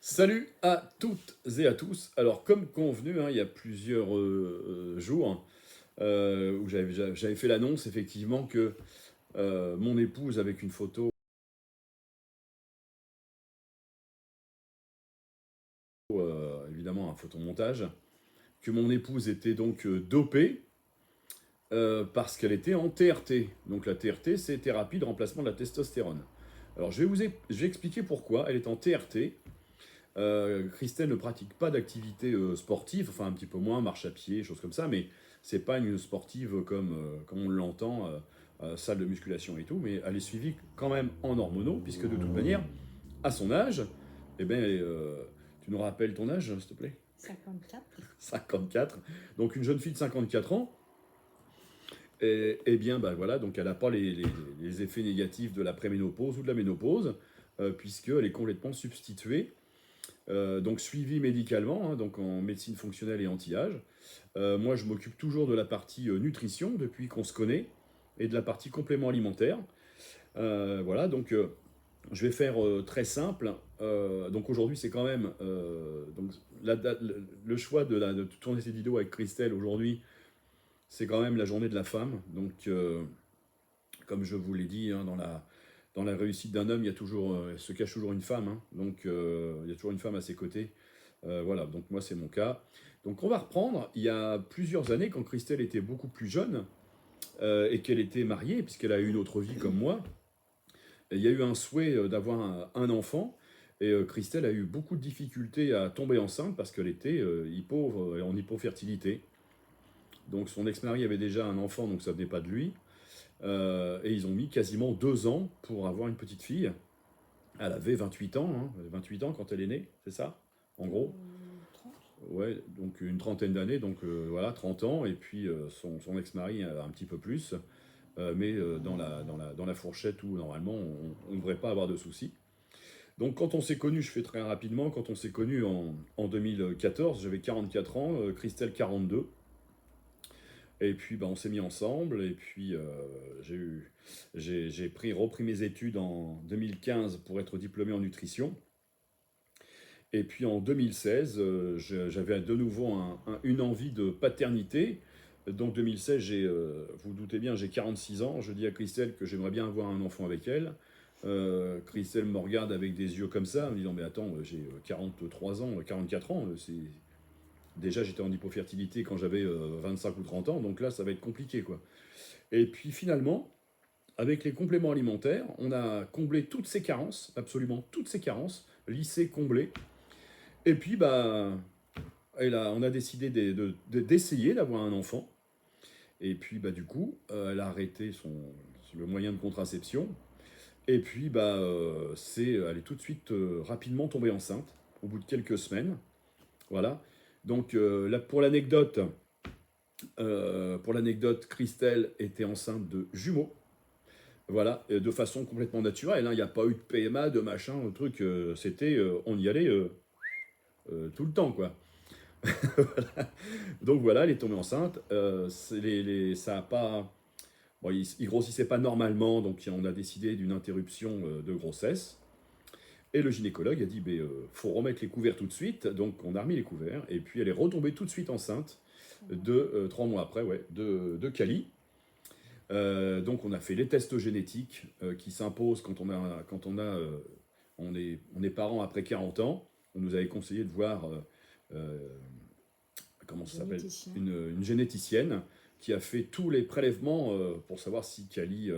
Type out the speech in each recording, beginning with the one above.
Salut à toutes et à tous. Alors, comme convenu, il y a plusieurs jours où j'avais fait l'annonce, effectivement, que mon épouse, avec une photo, évidemment un photomontage, que mon épouse était donc dopée parce qu'elle était en TRT. Donc, la TRT, c'est thérapie de remplacement de la testostérone. Alors, je vais expliquer pourquoi elle est en TRT. Christelle ne pratique pas d'activité sportive, enfin un petit peu moins, marche à pied, choses comme ça, mais c'est pas une sportive comme on l'entend, salle de musculation et tout, mais elle est suivie quand même en hormonaux, puisque de toute manière, à son âge, eh ben, tu nous rappelles ton âge, s'il te plaît? 54. 54. Donc une jeune fille de 54 ans, et bien bah, voilà, donc elle n'a pas les effets négatifs de la préménopause ou de la ménopause, puisqu'elle est complètement substituée donc suivi médicalement, donc en médecine fonctionnelle et anti-âge. Moi, je m'occupe toujours de la partie nutrition depuis qu'on se connaît et de la partie complément alimentaire. Voilà, donc je vais faire très simple. Donc aujourd'hui, c'est quand même donc le choix de tourner cette vidéo avec Christelle aujourd'hui, c'est quand même la journée de la femme. Donc comme je vous l'ai dit, dans la réussite d'un homme, il y a toujours, se cache toujours une femme. Donc, il y a toujours une femme à ses côtés. Voilà, donc moi, c'est mon cas. Donc, on va reprendre. Il y a plusieurs années, quand Christelle était beaucoup plus jeune et qu'elle était mariée, puisqu'elle a eu une autre vie comme moi, il y a eu un souhait d'avoir un enfant. Et Christelle a eu beaucoup de difficultés à tomber enceinte parce qu'elle était en hypofertilité. Donc, son ex-mari avait déjà un enfant, donc ça venait pas de lui. Et ils ont mis quasiment 2 ans pour avoir une petite fille. Elle avait 28 ans, 28 ans quand elle est née, c'est ça, en gros. 30. Ouais, donc une trentaine d'années, donc voilà, 30 ans, et puis son ex-mari un petit peu plus, mais dans la fourchette où normalement on ne devrait pas avoir de soucis. Donc quand on s'est connus, je fais très rapidement, quand on s'est connus en 2014, j'avais 44 ans, Christelle 42. Et puis bah, on s'est mis ensemble, et puis j'ai repris mes études en 2015 pour être diplômé en nutrition. Et puis en 2016, j'avais de nouveau une envie de paternité. Donc 2016, vous vous doutez bien, j'ai 46 ans. Je dis à Christelle que j'aimerais bien avoir un enfant avec elle. Christelle me regarde avec des yeux comme ça, en me disant mais attends, j'ai 43 ans, 44 ans. Déjà j'étais en hypofertilité quand j'avais 25 ou 30 ans, donc là ça va être compliqué quoi. Et puis finalement, avec les compléments alimentaires, on a comblé toutes ces carences, absolument toutes ces carences, lycée comblé. Et puis, bah, on a décidé d'essayer d'avoir un enfant. Et puis, bah, du coup, elle a arrêté le moyen de contraception. Et puis, bah, elle est tout de suite rapidement tombée enceinte, au bout de quelques semaines. Voilà. Donc, là, pour l'anecdote, Christelle était enceinte de jumeaux. Voilà, de façon complètement naturelle. Il n'y a pas eu de PMA, de machin, de truc. C'était, on y allait tout le temps, quoi. Donc voilà, elle est tombée enceinte. Ça a pas, bon, il grossissait pas normalement, donc on a décidé d'une interruption de grossesse. Et le gynécologue a dit, faut remettre les couverts tout de suite. Donc on a remis les couverts. Et puis elle est retombée tout de suite enceinte de 3 mois après, ouais, de Cali. Donc on a fait les tests génétiques qui s'imposent on est parents après 40 ans. On nous avait conseillé de voir comment ça s'appelle, Généticien. une généticienne qui a fait tous les prélèvements pour savoir si Cali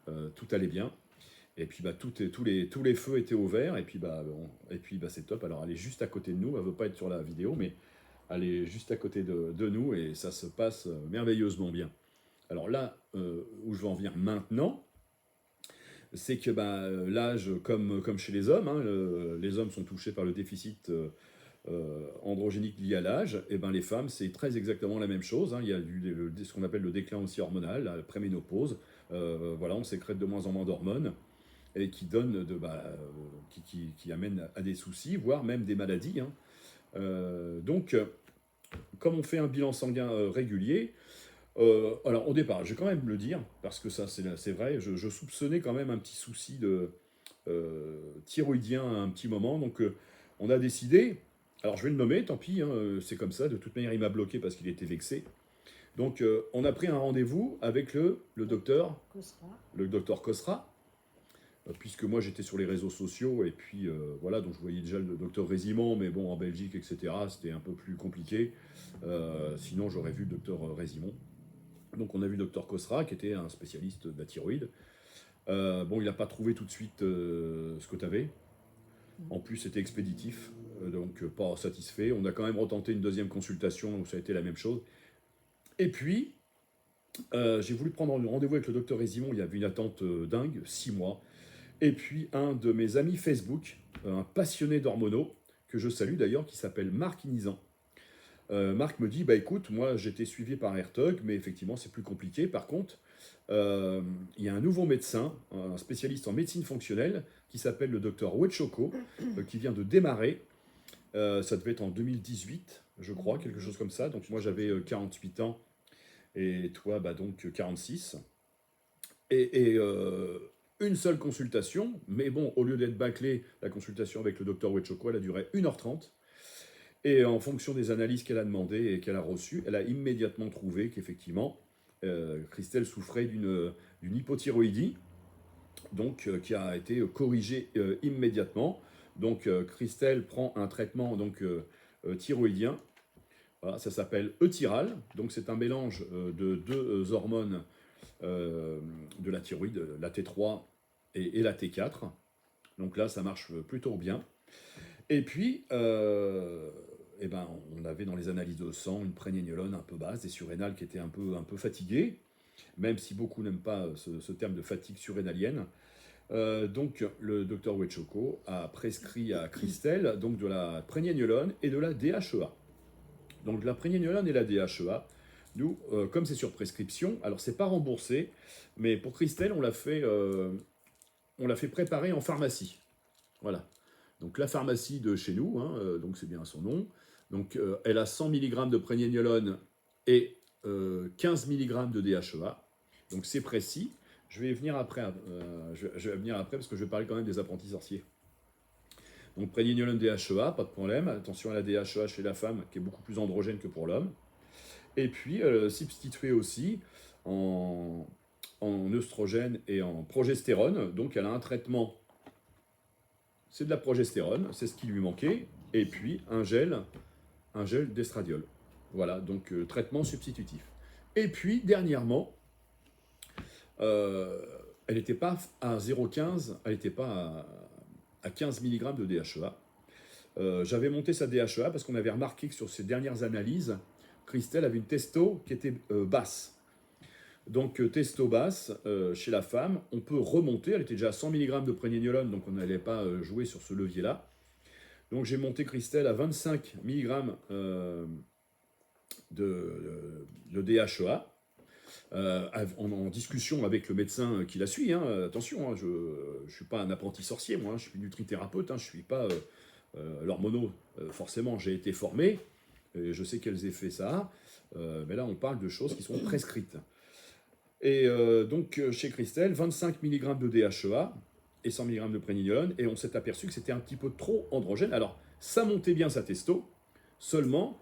tout allait bien. Et puis bah, tous les feux étaient au vert. Et puis bah, c'est top. Alors elle est juste à côté de nous. Elle veut pas être sur la vidéo, mais elle est juste à côté de nous et ça se passe merveilleusement bien. Alors là où je vais en venir maintenant, c'est que bah, l'âge, comme chez les hommes, les hommes sont touchés par le déficit androgénique lié à l'âge, et ben les femmes, c'est très exactement la même chose. Il y a ce qu'on appelle le déclin aussi hormonal, la préménopause. Voilà, on sécrète de moins en moins d'hormones et qui donne qui amène à des soucis, voire même des maladies. Donc, comme on fait un bilan sanguin régulier, alors au départ, je vais quand même le dire, parce que ça c'est vrai, je soupçonnais quand même un petit souci de thyroïdien à un petit moment. Donc on a décidé, alors je vais le nommer, tant pis, hein, c'est comme ça, de toute manière il m'a bloqué parce qu'il était vexé. Donc on a pris un rendez-vous avec le docteur Cosra, puisque moi j'étais sur les réseaux sociaux, et puis voilà, donc je voyais déjà le docteur Résimond, mais bon, en Belgique, etc., c'était un peu plus compliqué. Sinon j'aurais vu le docteur Résimond. Donc on a vu le docteur Cosra, qui était un spécialiste de la thyroïde. Bon, il n'a pas trouvé tout de suite ce que tu avais. En plus, c'était expéditif, donc pas satisfait. On a quand même retenté une deuxième consultation, où ça a été la même chose. Et puis, j'ai voulu prendre rendez-vous avec le docteur Résimond. Il y avait une attente dingue, 6 mois. Et puis, un de mes amis Facebook, un passionné d'hormonaux, que je salue d'ailleurs, qui s'appelle Marc Inizan. Marc me dit, bah écoute, moi j'étais suivi par AirTug, mais effectivement c'est plus compliqué. Par contre, il y a un nouveau médecin, un spécialiste en médecine fonctionnelle, qui s'appelle le docteur Wetchoko, qui vient de démarrer. Ça devait être en 2018, je crois, quelque chose comme ça. Donc moi j'avais 48 ans, et toi bah donc 46. Et une seule consultation, mais bon, au lieu d'être bâclée, la consultation avec le docteur Wetchoko, elle a duré 1h30. Et en fonction des analyses qu'elle a demandées et qu'elle a reçues, elle a immédiatement trouvé qu'effectivement, Christelle souffrait d'une hypothyroïdie, donc qui a été corrigée immédiatement. Donc Christelle prend un traitement thyroïdien. Voilà, ça s'appelle Euthyral. Donc c'est un mélange de deux hormones de la thyroïde, la T3 et la T4. Donc là, ça marche plutôt bien. Et puis, eh ben, on avait dans les analyses de sang une prégnénolone un peu basse, des surrénales qui étaient un peu fatiguées, même si beaucoup n'aiment pas ce terme de fatigue surrénalienne. Donc le docteur Wetchoko a prescrit à Christelle donc, de la prégnénolone et de la DHEA. Donc la prégnénolone et la DHEA, nous, comme c'est sur prescription, alors c'est pas remboursé, mais pour Christelle, on l'a fait préparer en pharmacie. Voilà. Donc la pharmacie de chez nous, hein, donc c'est bien son nom. Donc elle a 100 mg de prégnénolone et 15 mg de DHEA. Donc c'est précis. Je vais venir après, je vais venir après parce que je vais parler quand même des apprentis sorciers. Donc prégnénolone DHEA, pas de problème. Attention à la DHEA chez la femme qui est beaucoup plus androgène que pour l'homme. Et puis substituée aussi en œstrogène et en progestérone. Donc elle a un traitement. C'est de la progestérone, c'est ce qui lui manquait, et puis un gel d'estradiol. Voilà, donc traitement substitutif. Et puis, dernièrement, elle n'était pas à 0,15, elle n'était pas à 15 mg de DHEA. J'avais monté sa DHEA parce qu'on avait remarqué que sur ses dernières analyses, Christelle avait une testo qui était basse. Donc testo basse, chez la femme, on peut remonter, elle était déjà à 100 mg de prégnénolone, donc on n'allait pas jouer sur ce levier-là. Donc j'ai monté Christelle à 25 mg de DHEA, en discussion avec le médecin qui la suit. Hein. Attention, hein, je ne suis pas un apprenti sorcier, moi, hein, je suis nutrithérapeute, hein, je ne suis pas l'hormono. Forcément, j'ai été formé, et je sais quels effets ça a, mais là on parle de choses qui sont prescrites. Et donc, chez Christelle, 25 mg de DHEA et 100 mg de prégnénolone, et on s'est aperçu que c'était un petit peu trop androgène. Alors, ça montait bien sa testo, seulement,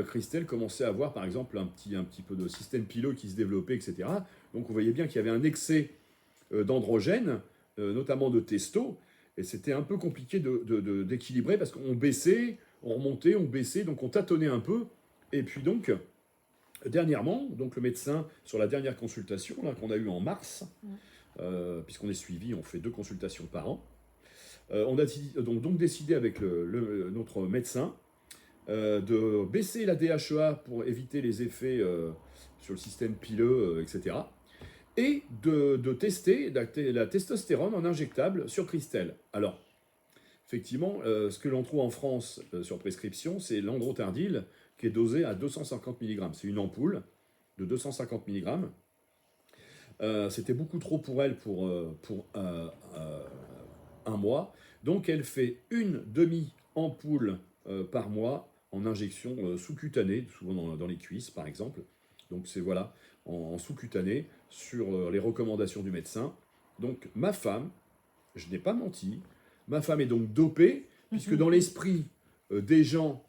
Christelle commençait à avoir, par exemple, un petit peu de système pileux qui se développait, etc. Donc, vous voyez bien qu'il y avait un excès d'androgène, notamment de testo, et c'était un peu compliqué d'équilibrer, parce qu'on baissait, on remontait, on baissait, donc on tâtonnait un peu, et puis donc... Dernièrement, donc le médecin, sur la dernière consultation qu'on a eue en mars, puisqu'on est suivi, on fait 2 consultations par an, on a donc décidé avec notre médecin de baisser la DHEA pour éviter les effets sur le système pileux, etc. Et de tester la testostérone en injectable sur Christelle. Alors, effectivement, ce que l'on trouve en France sur prescription, c'est l'androtardil, qui est dosé à 250 mg. C'est une ampoule de 250 mg. C'était beaucoup trop pour elle pour un mois. Donc elle fait une demi-ampoule par mois en injection sous-cutanée, souvent dans les cuisses par exemple. Donc c'est voilà, en sous-cutané, sur les recommandations du médecin. Donc ma femme, je n'ai pas menti, ma femme est donc dopée, puisque dans l'esprit des gens,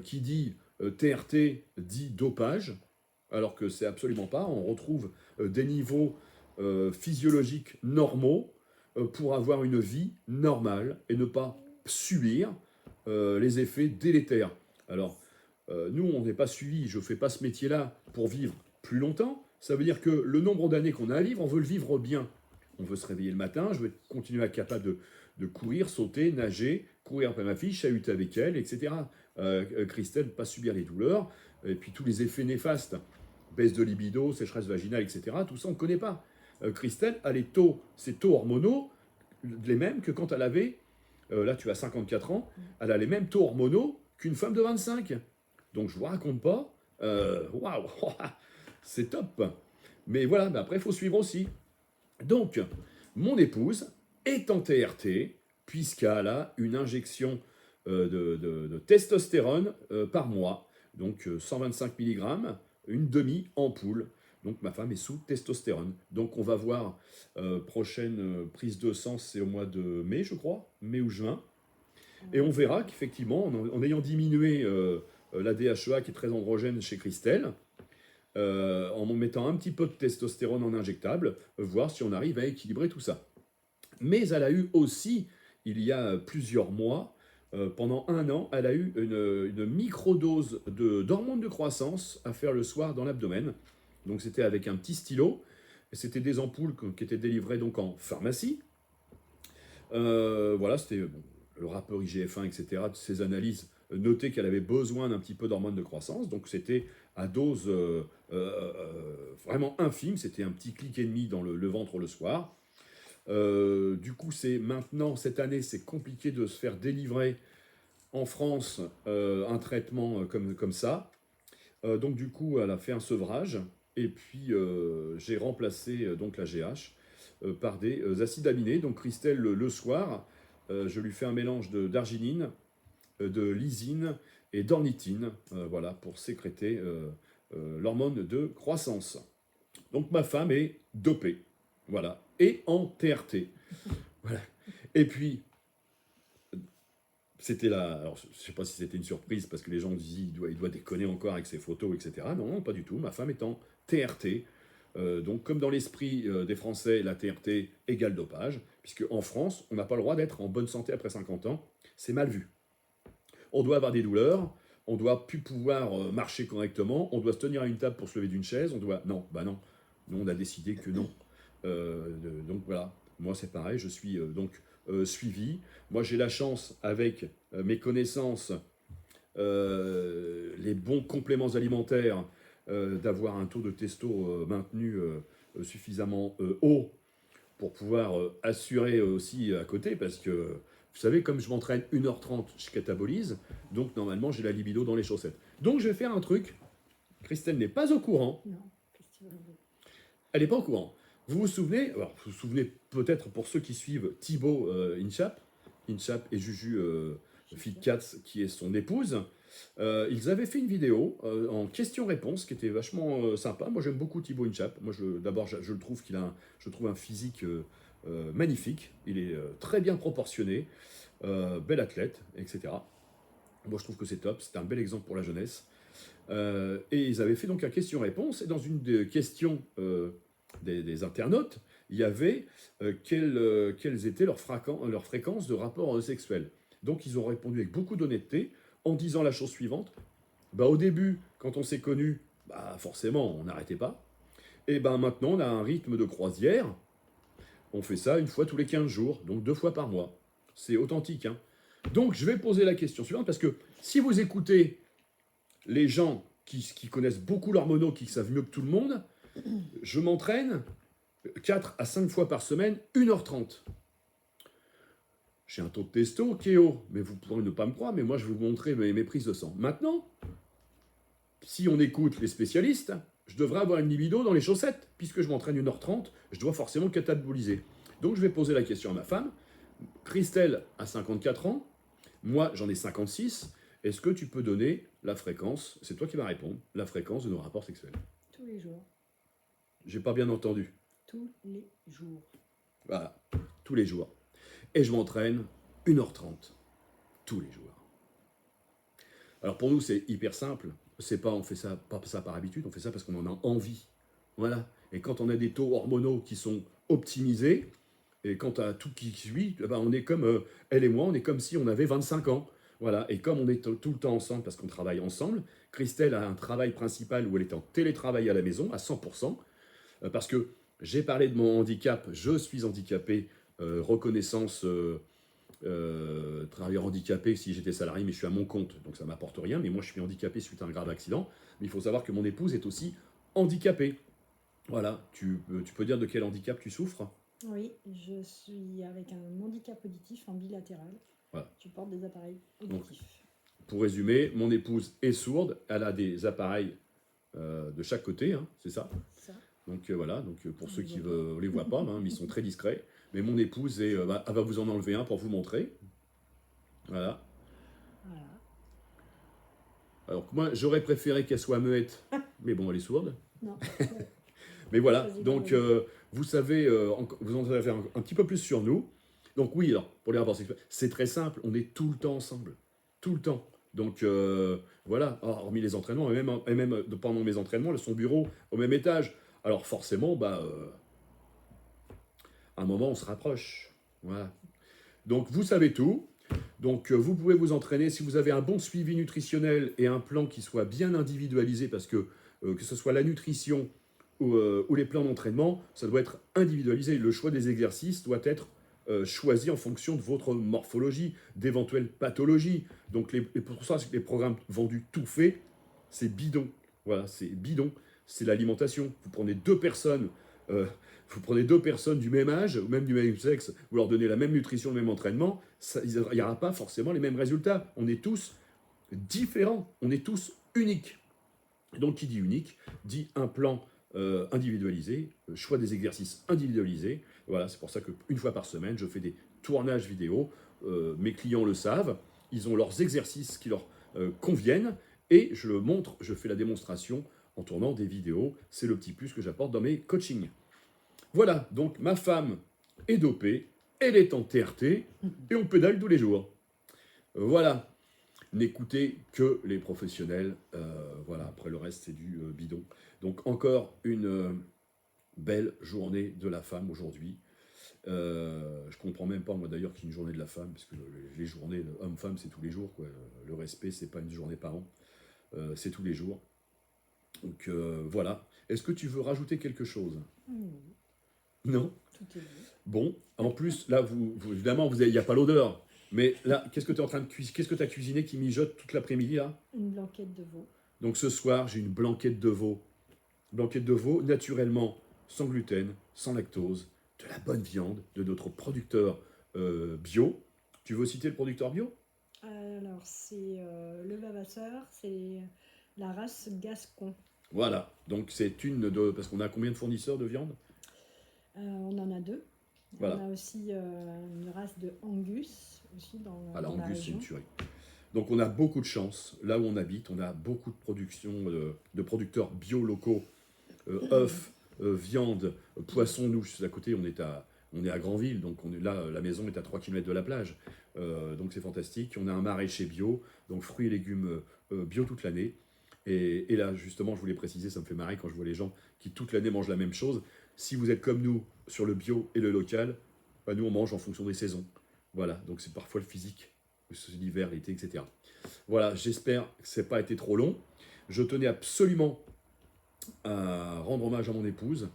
qui dit TRT dit dopage, alors que c'est absolument pas. On retrouve des niveaux physiologiques normaux pour avoir une vie normale et ne pas subir les effets délétères. Alors, nous, on n'est pas suivi, je ne fais pas ce métier-là pour vivre plus longtemps. Ça veut dire que le nombre d'années qu'on a à vivre, on veut le vivre bien. On veut se réveiller le matin, je veux continuer à être capable de courir, sauter, nager, courir après ma fille, chahuter avec elle, etc. Christelle, pas subir les douleurs, et puis tous les effets néfastes, baisse de libido, sécheresse vaginale, etc. Tout ça, on ne connaît pas. Christelle a ses taux hormonaux, les mêmes que quand elle avait, là tu as 54 ans, elle a les mêmes taux hormonaux qu'une femme de 25. Donc je ne vous raconte pas, waouh, c'est top. Mais voilà, mais après il faut suivre aussi. Donc, mon épouse est en TRT, puisqu'elle a une injection de testostérone par mois, donc 125 mg, une demi-ampoule. Donc ma femme est sous testostérone. Donc on va voir, prochaine prise de sang, c'est au mois de mai, je crois, mai ou juin. Et on verra qu'effectivement, en ayant diminué la DHEA qui est très androgène chez Christelle, en mettant un petit peu de testostérone en injectable, voir si on arrive à équilibrer tout ça. Mais elle a eu aussi, il y a plusieurs mois, pendant 1 an, elle a eu une microdose d'hormones de croissance à faire le soir dans l'abdomen. Donc c'était avec un petit stylo, et c'était des ampoules qui étaient délivrées donc en pharmacie. Voilà, c'était le rapport IGF-1, etc., de ces analyses notaient qu'elle avait besoin d'un petit peu d'hormones de croissance, donc c'était à dose vraiment infime, c'était un petit clic et demi dans le ventre le soir. Du coup, c'est maintenant, cette année, c'est compliqué de se faire délivrer en France un traitement comme ça. Donc du coup, elle a fait un sevrage, et puis j'ai remplacé donc la GH par des acides aminés. Donc Christelle, le soir, je lui fais un mélange d'arginine, de lysine et d'ornithine, voilà, pour sécréter l'hormone de croissance. Donc ma femme est dopée, voilà, et en TRT. Voilà. Et puis, c'était là, alors je ne sais pas si c'était une surprise, parce que les gens disent il doit déconner encore avec ses photos, etc. Non, non, pas du tout, ma femme est en TRT. Donc comme dans l'esprit des Français, la TRT égale dopage, puisque en France, on n'a pas le droit d'être en bonne santé après 50 ans, c'est mal vu. On doit avoir des douleurs, on doit plus pouvoir marcher correctement, on doit se tenir à une table pour se lever d'une chaise, on doit... Non, bah non. Nous, on a décidé que non. Donc voilà, moi c'est pareil, je suis suivi. Moi j'ai la chance, avec mes connaissances, les bons compléments alimentaires, d'avoir un taux de testo maintenu suffisamment haut pour pouvoir assurer aussi à côté, parce que vous savez, comme je m'entraîne 1h30, je catabolise, donc normalement j'ai la libido dans les chaussettes. Donc je vais faire un truc, Christelle n'est pas au courant. Non, qu'est-ce que tu veux dire ? Elle n'est pas au courant. Vous vous souvenez, alors vous vous souvenez peut-être pour ceux qui suivent Thibaut Inchap et Juju Fitcats, qui est son épouse, ils avaient fait une vidéo en question-réponse qui était vachement sympa. Moi j'aime beaucoup Thibaut Inchap. Moi d'abord je le trouve je trouve un physique magnifique. Il est très bien proportionné, bel athlète, etc. Moi je trouve que c'est top. C'est un bel exemple pour la jeunesse. Et ils avaient fait donc un question-réponse, et dans une des questions des internautes, il y avait quelles étaient leurs fréquences de rapports sexuels. Donc ils ont répondu avec beaucoup d'honnêteté en disant la chose suivante. Bah, au début, quand on s'est connus, bah, forcément on n'arrêtait pas. Et ben maintenant on a un rythme de croisière, on fait ça une fois tous les 15 jours, donc 2 fois par mois. C'est authentique, hein. Donc je vais poser la question suivante, parce que si vous écoutez les gens qui connaissent beaucoup l'hormono, qui savent mieux que tout le monde, je m'entraîne 4 à 5 fois par semaine, 1h30. J'ai un taux de testo qui est haut, mais vous pourrez ne pas me croire, mais moi je vais vous montrer mes prises de sang. Maintenant, si on écoute les spécialistes, je devrais avoir une libido dans les chaussettes, puisque je m'entraîne 1h30, je dois forcément cataboliser. Donc je vais poser la question à ma femme. Christelle a 54 ans, moi j'en ai 56, est-ce que tu peux donner la fréquence, c'est toi qui vas répondre, la fréquence de nos rapports sexuels? Tous les jours. J'ai pas bien entendu. Tous les jours. Voilà, tous les jours. Et je m'entraîne 1h30 tous les jours. Alors pour nous, c'est hyper simple. C'est pas, on fait ça, pas ça par habitude, on fait ça parce qu'on en a envie. Voilà. Et quand on a des taux hormonaux qui sont optimisés, et quand tu as tout qui suit, eh ben on est comme, elle et moi, on est comme si on avait 25 ans. Voilà. Et comme on est tout le temps ensemble, parce qu'on travaille ensemble, Christelle a un travail principal où elle est en télétravail à la maison, à 100%, parce que j'ai parlé de mon handicap, je suis handicapé, reconnaissance travailleur handicapé si j'étais salarié, mais je suis à mon compte, donc ça ne m'apporte rien. Mais moi, je suis handicapé suite à un grave accident. Mais il faut savoir que mon épouse est aussi handicapée. Voilà, tu peux dire de quel handicap tu souffres? Oui, je suis avec un handicap auditif en bilatéral. Voilà. Je porte des appareils Donc, auditifs. pour résumer, mon épouse est sourde, elle a des appareils de chaque côté, hein, c'est ça. Ça. Donc voilà, donc, pour ceux qui voit ne les voient pas, hein, mais ils sont très discrets. Mais mon épouse, elle va vous en enlever un pour vous montrer. Voilà. Voilà. Alors moi, j'aurais préféré qu'elle soit muette, mais bon, elle est sourde. Non. Mais voilà, Choisis donc d'abord. vous savez, vous en savez un petit peu plus sur nous. Donc oui, alors, pour les rapports sexuels, c'est très simple, on est tout le temps ensemble. Tout le temps. Donc voilà, hormis les entraînements, et même pendant mes entraînements, son bureau au même étage. Alors forcément, à un moment, on se rapproche. Voilà. Donc vous savez tout. Donc vous pouvez vous entraîner si vous avez un bon suivi nutritionnel et un plan qui soit bien individualisé, parce que ce soit la nutrition ou les plans d'entraînement, ça doit être individualisé. Le choix des exercices doit être choisi en fonction de votre morphologie, d'éventuelles pathologies. Donc pour ça, les programmes vendus tout fait, c'est bidon. Voilà, c'est bidon. C'est l'alimentation. Euh, vous prenez deux personnes du même âge, ou même du même sexe, vous leur donnez la même nutrition, le même entraînement, il n'y aura pas forcément les mêmes résultats. On est tous différents, on est tous uniques. Donc qui dit unique, dit un plan individualisé, choix des exercices individualisés. Voilà, c'est pour ça qu'une fois par semaine, je fais des tournages vidéo. Mes clients le savent, ils ont leurs exercices qui leur conviennent, et je le montre, je fais la démonstration en tournant des vidéos. C'est le petit plus que j'apporte dans mes coachings. Voilà, donc ma femme est dopée, elle est en TRT, et on pédale tous les jours. Voilà, n'écoutez que les professionnels. Voilà, après le reste, c'est du bidon. Donc encore une belle journée de la femme aujourd'hui. Je comprends même pas, moi d'ailleurs, qu'il y ait une journée de la femme, parce que les journées homme-femme, c'est tous les jours, quoi. Le respect, c'est pas une journée par an, c'est tous les jours. Donc voilà. Est-ce que tu veux rajouter quelque chose? Non? Tout est dit. Bon, en plus, là, évidemment, il n'y a pas l'odeur. Mais là, qu'est-ce que tu es en train de cuisiner? Qu'est-ce que tu as cuisiné qui mijote toute l'après-midi, là? Une blanquette de veau. Donc ce soir, j'ai une blanquette de veau. Blanquette de veau, naturellement, sans gluten, sans lactose, de la bonne viande, de notre producteur bio. Tu veux citer le producteur bio? Alors, c'est le Vavasseur, c'est la race Gascon. Voilà, donc c'est une de... Parce qu'on a combien de fournisseurs de viande? On en a deux. Voilà. On a aussi une race de Angus, aussi dans Ah, la la Angus, c'est région. une tuerie. Donc on a beaucoup de chance. Là où on habite, on a beaucoup de production de producteurs bio locaux, œufs, viande, poissons. Nous, juste à côté, on est à Granville, donc on est là, la maison est à 3 km de la plage. Donc c'est fantastique. On a un maraîcher bio, donc fruits et légumes bio toute l'année. Et là, justement, je voulais préciser, ça me fait marrer quand je vois les gens qui toute l'année mangent la même chose. Si vous êtes comme nous sur le bio et le local, nous on mange en fonction des saisons. Voilà, donc c'est parfois le physique, l'hiver, l'été, etc. Voilà, j'espère que ça n'a pas été trop long. Je tenais absolument à rendre hommage à mon épouse,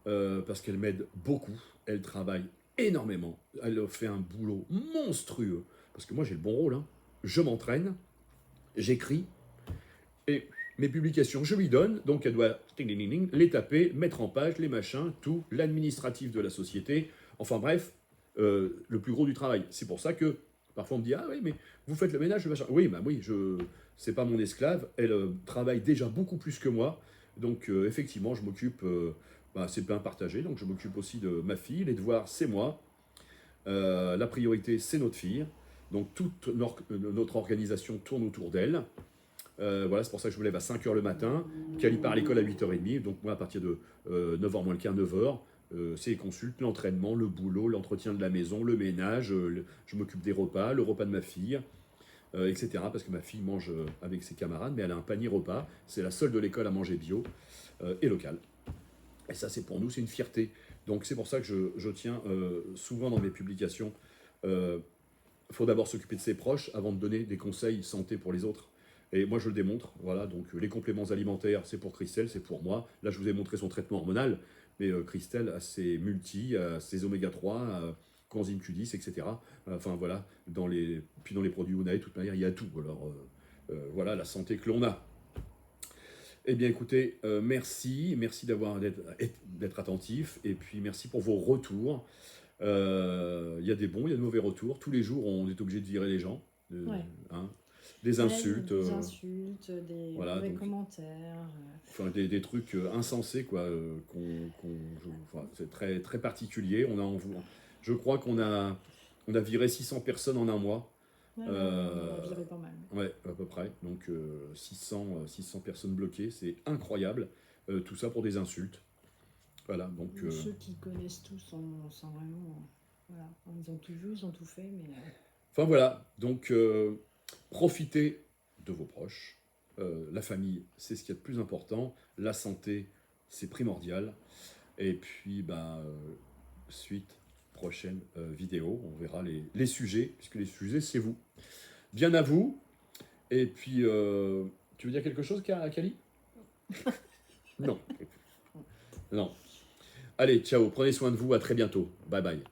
parce qu'elle m'aide beaucoup, elle travaille énormément, elle fait un boulot monstrueux, parce que moi j'ai le bon rôle, hein. Je m'entraîne, j'écris, et mes publications, je lui donne, donc elle doit les taper, mettre en page, les machins, tout, l'administratif de la société, enfin bref, le plus gros du travail. C'est pour ça que parfois on me dit, ah oui, mais vous faites le ménage, le machin. Oui, c'est pas mon esclave, elle travaille déjà beaucoup plus que moi, donc effectivement, je m'occupe, c'est bien partagé, donc je m'occupe aussi de ma fille, les devoirs, c'est moi, la priorité, c'est notre fille, donc toute notre organisation tourne autour d'elle. Voilà, c'est pour ça que je me lève à 5h le matin, qu'elle y part à l'école à 8h30. Donc moi, à partir de 9h moins le quart, 9h, C'est les consultes, l'entraînement, le boulot, l'entretien de la maison, le ménage, je m'occupe des repas, le repas de ma fille, etc. Parce que ma fille mange avec ses camarades, mais elle a un panier repas. C'est la seule de l'école à manger bio et local. Et ça, c'est pour nous, c'est une fierté. Donc c'est pour ça que je tiens souvent dans mes publications, faut d'abord s'occuper de ses proches avant de donner des conseils santé pour les autres. Et moi, je le démontre. Voilà, donc les compléments alimentaires, c'est pour Christelle, c'est pour moi. Là, je vous ai montré son traitement hormonal, mais Christelle a ses multi, a ses oméga 3, coenzyme Q10, etc. Enfin voilà, puis dans les produits Unai, de toute manière, il y a tout. Alors voilà la santé que l'on a. Eh bien, écoutez, merci d'être attentif, et puis merci pour vos retours. Il y a des bons, il y a de mauvais retours. Tous les jours, on est obligé de virer les gens. Ouais. Hein, des Ouais, insultes. des insultes, des Voilà, mauvais donc, commentaires. enfin, des trucs insensés, quoi. Enfin, c'est très, très particulier. Je crois on a viré 600 personnes en un mois. Ouais, on a viré pas mal. Ouais, à peu près. Donc 600 personnes bloquées, c'est incroyable. Tout ça pour des insultes. Voilà, donc... Ceux qui connaissent tout sont vraiment... Voilà, ils ont tout vu, ils ont tout fait, mais... Enfin voilà, donc profitez de vos proches. La famille, c'est ce qu'il y a de plus important. La santé, c'est primordial. Et puis, suite, prochaine vidéo, on verra les sujets, puisque les sujets, c'est vous. Bien à vous. Et puis, tu veux dire quelque chose, Kali? Non. Non. Allez, ciao, prenez soin de vous, à très bientôt. Bye bye.